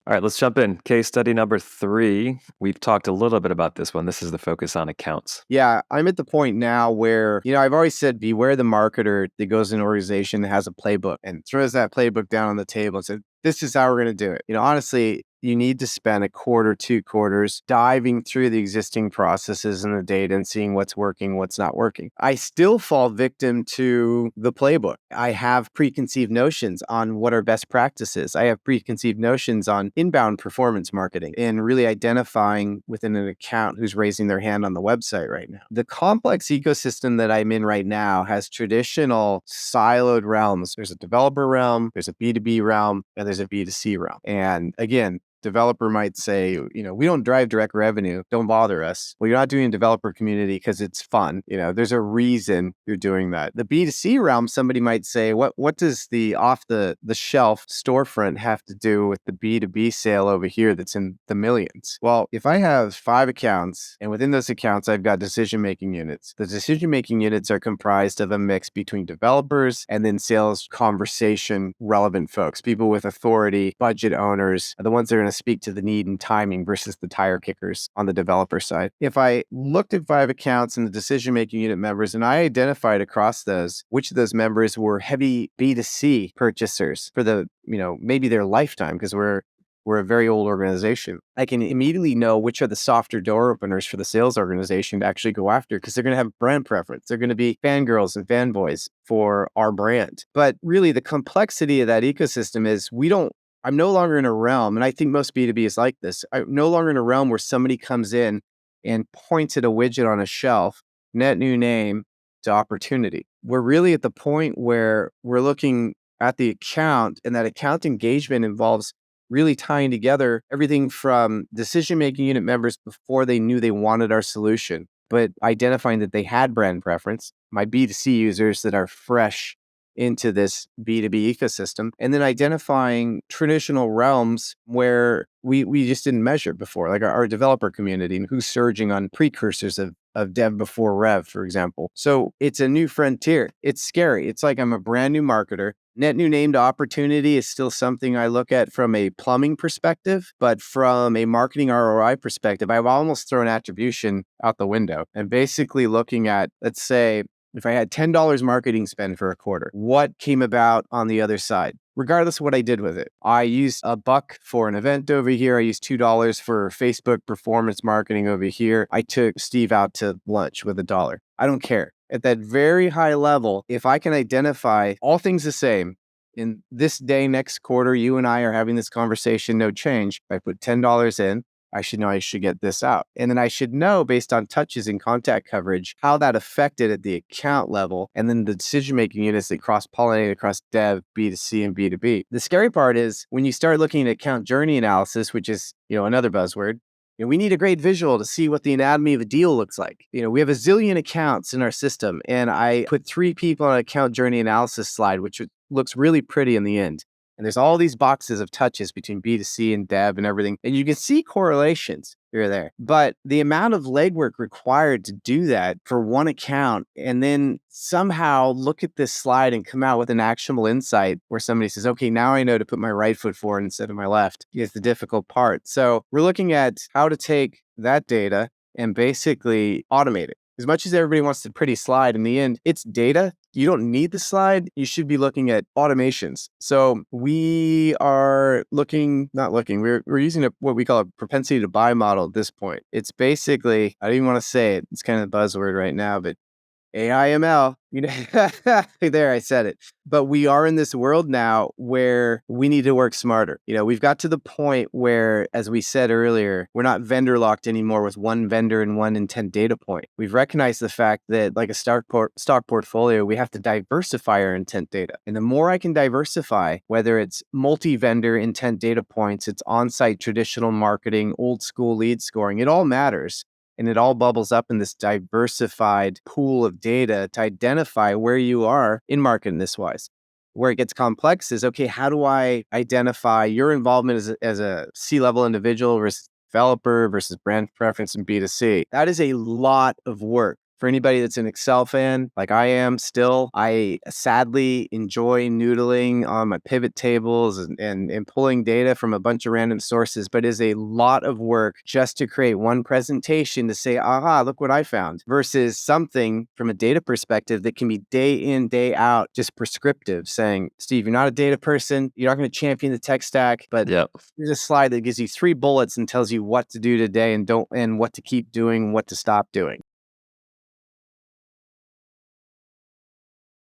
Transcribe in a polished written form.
All right, let's jump in. Case study number 3. We've talked a little bit about this one. This is the focus on accounts. Yeah, I'm at the point now where, I've always said beware the marketer that goes in an organization that has a playbook and throws that playbook down on the table and says, this is how we're going to do it. Honestly, you need to spend a quarter, 2 quarters diving through the existing processes and the data and seeing what's working, what's not working. I still fall victim to the playbook. I have preconceived notions on what are best practices. I have preconceived notions on inbound performance marketing and really identifying within an account who's raising their hand on the website right now. The complex ecosystem that I'm in right now has traditional siloed realms. There's a developer realm, there's a B2B realm, and there's a B2C realm. And again, developer might say, we don't drive direct revenue. Don't bother us. Well, you're not doing a developer community because it's fun. There's a reason you're doing that. The B2C realm, somebody might say, what does the off the shelf storefront have to do with the B2B sale over here that's in the millions? Well, if I have 5 accounts and within those accounts, I've got decision-making units. The decision-making units are comprised of a mix between developers and then sales conversation relevant folks, people with authority, budget owners, the ones that are going to speak to the need and timing versus the tire kickers on the developer side. If I looked at 5 accounts and the decision-making unit members, and I identified across those, which of those members were heavy B2C purchasers for the, maybe their lifetime, because we're a very old organization, I can immediately know which are the softer door openers for the sales organization to actually go after because they're going to have brand preference. They're going to be fangirls and fanboys for our brand. But really, the complexity of that ecosystem is I'm no longer in a realm, and I think most B2B is like this. I'm no longer in a realm where somebody comes in and points at a widget on a shelf, net new name to opportunity. We're really at the point where we're looking at the account, and that account engagement involves really tying together everything from decision-making unit members before they knew they wanted our solution, but identifying that they had brand preference, my B2C users that are fresh into this B2B ecosystem, and then identifying traditional realms where we just didn't measure before, like our developer community and who's surging on precursors of dev before rev, for example. So it's a new frontier. It's scary. It's like I'm a brand new marketer. Net new name to opportunity is still something I look at from a plumbing perspective, but from a marketing ROI perspective, I've almost thrown attribution out the window and basically looking at, let's say, if I had $10 marketing spend for a quarter, what came about on the other side? Regardless of what I did with it. I used $1 for an event over here. I used $2 for Facebook performance marketing over here. I took Steve out to lunch with $1. I don't care. At that very high level, if I can identify all things the same, in this day, next quarter, you and I are having this conversation, no change. If I put $10 in, I should know I should get this out. And then I should know based on touches and contact coverage, how that affected at the account level, and then the decision-making units that cross-pollinate across dev, B2C, and B2B. The scary part is when you start looking at account journey analysis, which is, another buzzword, we need a great visual to see what the anatomy of a deal looks like. We have a zillion accounts in our system, and I put 3 people on an account journey analysis slide, which looks really pretty in the end. And there's all these boxes of touches between B2C and dev and everything. And you can see correlations here or there. But the amount of legwork required to do that for one account and then somehow look at this slide and come out with an actionable insight where somebody says, okay, now I know to put my right foot forward instead of my left is the difficult part. So we're looking at how to take that data and basically automate it. As much as everybody wants the pretty slide, in the end, it's data. You don't need the slide. You should be looking at automations. So we are we're using what we call a propensity to buy model at this point. It's basically, I don't even want to say it. It's kind of a buzzword right now, but AIML, there, I said it. But we are in this world now where we need to work smarter. We've got to the point where, as we said earlier, we're not vendor locked anymore with one vendor and one intent data point. We've recognized the fact that, like a stock portfolio, we have to diversify our intent data. And the more I can diversify, whether it's multi-vendor intent data points, it's on-site traditional marketing, old school lead scoring, it all matters. And it all bubbles up in this diversified pool of data to identify where you are in market in this wise. Where it gets complex is, okay, how do I identify your involvement as a C-level individual versus developer versus brand preference in B2C? That is a lot of work. For anybody that's an Excel fan, like I am still, I sadly enjoy noodling on my pivot tables and pulling data from a bunch of random sources, but it is a lot of work just to create one presentation to say, aha, look what I found, versus something from a data perspective that can be day in, day out, just prescriptive, saying, Steve, you're not a data person, you're not going to champion the tech stack, but Yep. here's a slide that gives you 3 bullets and tells you what to do today and what to keep doing and what to stop doing.